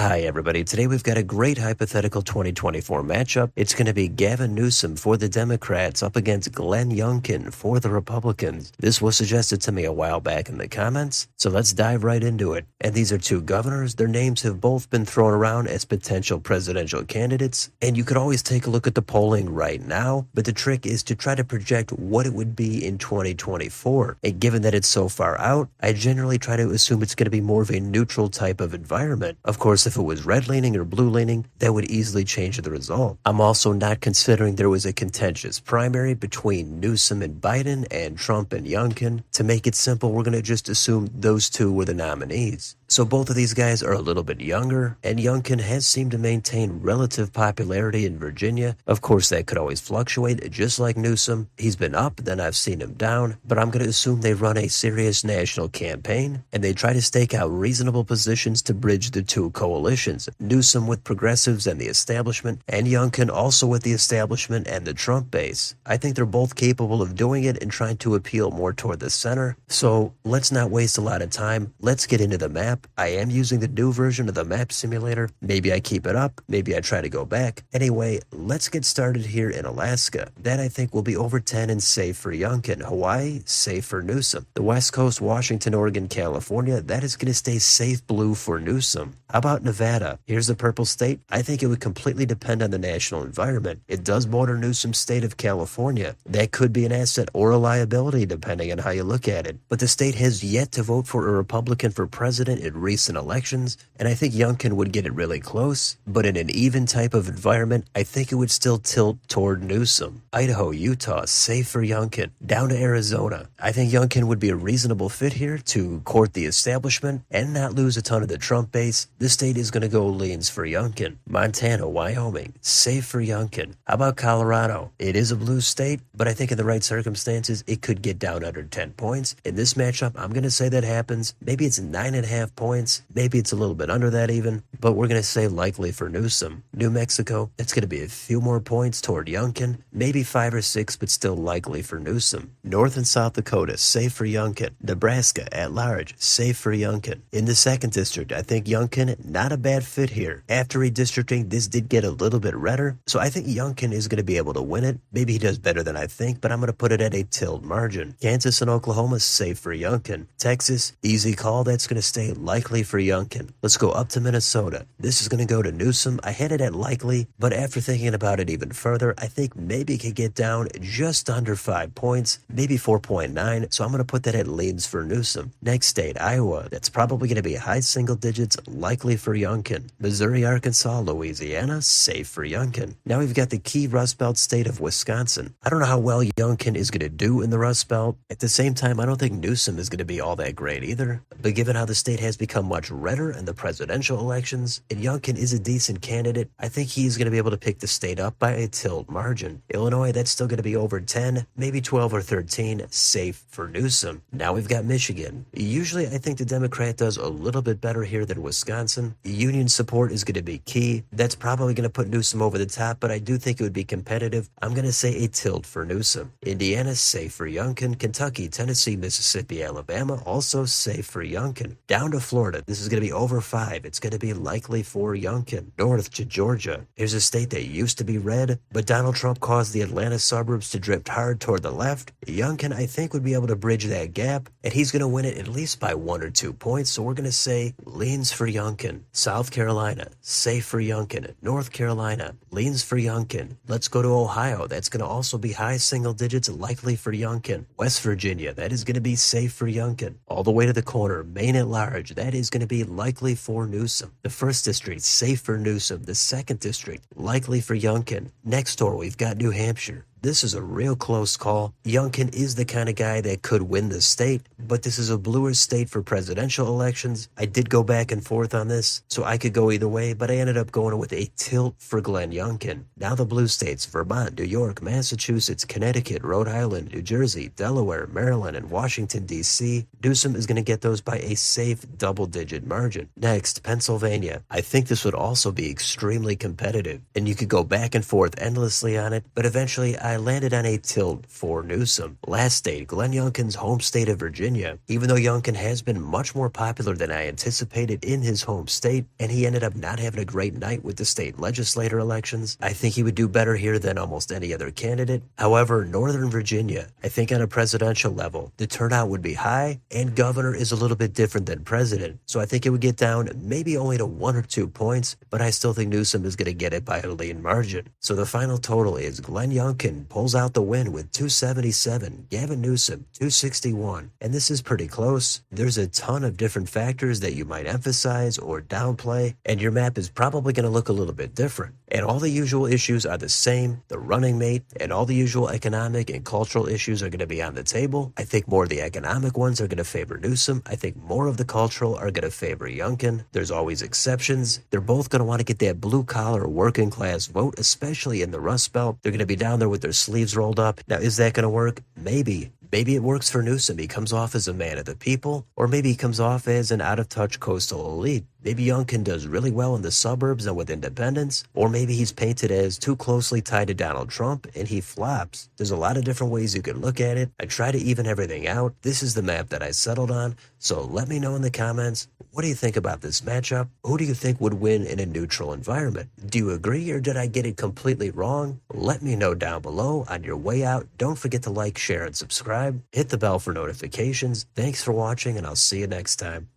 Hi everybody, today we've got a great hypothetical 2024 matchup. It's going to be Gavin Newsom for the Democrats up against Glenn Youngkin for the Republicans. This was suggested to me a while back in the comments, so let's dive right into it. And these are two governors. Their names have both been thrown around as potential presidential candidates, and you could always take a look at the polling right now, but the trick is to try to project what it would be in 2024. And given that it's so far out, I generally try to assume it's going to be more of a neutral type of environment. Of course, if it was red-leaning or blue-leaning, that would easily change the result. I'm also not considering there was a contentious primary between Newsom and Biden and Trump and Youngkin. To make it simple, we're going to just assume those two were the nominees. So both of these guys are a little bit younger, and Youngkin has seemed to maintain relative popularity in Virginia. Of course, that could always fluctuate, just like Newsom. He's been up, then I've seen him down, but I'm going to assume they run a serious national campaign, and they try to stake out reasonable positions to bridge the two coalitions. Newsom with progressives and the establishment, and Youngkin also with the establishment and the Trump base. I think they're both capable of doing it and trying to appeal more toward the center. So let's not waste a lot of time. Let's get into the map. I am using the new version of the map simulator. Maybe I keep it up. Maybe I try to go back. Anyway, let's get started here in Alaska. That I think will be over 10 and safe for Youngkin. Hawaii, safe for Newsom. The West Coast, Washington, Oregon, California, that is going to stay safe blue for Newsom. How about Nevada? Here's the purple state. I think it would completely depend on the national environment. It does border Newsom's state of California. That could be an asset or a liability depending on how you look at it. But the state has yet to vote for a Republican for president in recent elections, and I think Youngkin would get it really close. But in an even type of environment, I think it would still tilt toward Newsom. Idaho, Utah, safe for Youngkin. Down to Arizona. I think Youngkin would be a reasonable fit here to court the establishment and not lose a ton of the Trump base. This state is going to go leans for Youngkin. Montana, Wyoming, safe for Youngkin. How about Colorado? It is a blue state, but I think in the right circumstances, it could get down under 10 points. In this matchup, I'm going to say that happens. Maybe it's 9.5 points. Maybe it's a little bit under that even, but we're going to say likely for Newsom. New Mexico, it's going to be a few more points toward Youngkin. Maybe 5 or 6, but still likely for Newsom. North and South Dakota, safe for Youngkin. Nebraska, at large, safe for Youngkin. In the 2nd District, I think Youngkin, not a bad fit here. After redistricting, this did get a little bit redder, so I think Youngkin is going to be able to win it. Maybe he does better than I think, but I'm going to put it at a tilt margin. Kansas and Oklahoma, safe for Youngkin. Texas, easy call, that's going to stay likely for Youngkin. Let's go up to Minnesota. This is going to go to Newsom. I had it at likely, but after thinking about it even further, I think maybe it could get down just under 5 points, maybe 4.9, so I'm going to put that at leans for Newsom. Next state, Iowa. That's probably going to be high single digits, likely for Youngkin. Missouri, Arkansas, Louisiana, safe for Youngkin. Now we've got the key Rust Belt state of Wisconsin. I don't know how well Youngkin is going to do in the Rust Belt. At the same time, I don't think Newsom is going to be all that great either, but given how the state has become much redder in the presidential elections, and Youngkin is a decent candidate, I think he's going to be able to pick the state up by a tilt margin. Illinois, that's still going to be over 10, maybe 12 or 13, safe for Newsom. Now we've got Michigan. Usually I think the Democrat does a little bit better here than Wisconsin. Union support is going to be key. That's probably going to put Newsom over the top, but I do think it would be competitive. I'm going to say a tilt for Newsom. Indiana, safe for Youngkin. Kentucky, Tennessee, Mississippi, Alabama, also safe for Youngkin. Down to Florida, this is going to be over 5. It's going to be likely for Youngkin. North to Georgia. Here's a state that used to be red, but Donald Trump caused the Atlanta suburbs to drift hard toward the left. Youngkin, I think, would be able to bridge that gap, and he's going to win it at least by 1 or 2 points, so we're going to say leans for Youngkin. South Carolina, safe for Youngkin. North Carolina, leans for Youngkin. Let's go to Ohio. That's going to also be high single digits, likely for Youngkin. West Virginia, that is going to be safe for Youngkin. All the way to the corner, Maine at large, that is going to be likely for Newsom. The 1st District, safe for Newsom. The 2nd District, likely for Youngkin. Next door, we've got New Hampshire. This is a real close call. Youngkin is the kind of guy that could win the state, but this is a bluer state for presidential elections. I did go back and forth on this, so I could go either way, but I ended up going with a tilt for Glenn Youngkin. Now the blue states, Vermont, New York, Massachusetts, Connecticut, Rhode Island, New Jersey, Delaware, Maryland, and Washington, D.C. Newsom is going to get those by a safe double-digit margin. Next, Pennsylvania. I think this would also be extremely competitive, and you could go back and forth endlessly on it, but eventually I I landed on a tilt for Newsom. Last state, Glenn Youngkin's home state of Virginia. Even though Youngkin has been much more popular than I anticipated in his home state, and he ended up not having a great night with the state legislator elections, I think he would do better here than almost any other candidate. However, Northern Virginia, I think on a presidential level, the turnout would be high, and governor is a little bit different than president. So I think it would get down maybe only to 1 or 2 points, but I still think Newsom is going to get it by a lean margin. So the final total is Glenn Youngkin pulls out the win with 277, Gavin Newsom 261. And this is pretty close. There's a ton of different factors that you might emphasize or downplay, and your map is probably going to look a little bit different. And all the usual issues are the same, the running mate, and all the usual economic and cultural issues are going to be on the table. I think more of the economic ones are going to favor Newsom. I think more of the cultural are going to favor Youngkin. There's always exceptions. They're both going to want to get that blue-collar working class vote, especially in the Rust Belt. They're going to be down there with their sleeves rolled up. Now, is that going to work? Maybe. Maybe it works for Newsom. He comes off as a man of the people, or maybe he comes off as an out-of-touch coastal elite. Maybe Youngkin does really well in the suburbs and with independents, or maybe he's painted as too closely tied to Donald Trump and he flops. There's a lot of different ways you could look at it. I try to even everything out. This is the map that I settled on, so let me know in the comments, what do you think about this matchup? Who do you think would win in a neutral environment? Do you agree, or did I get it completely wrong? Let me know down below. On your way out, don't forget to like, share, and subscribe. Hit the bell for notifications. Thanks for watching, and I'll see you next time.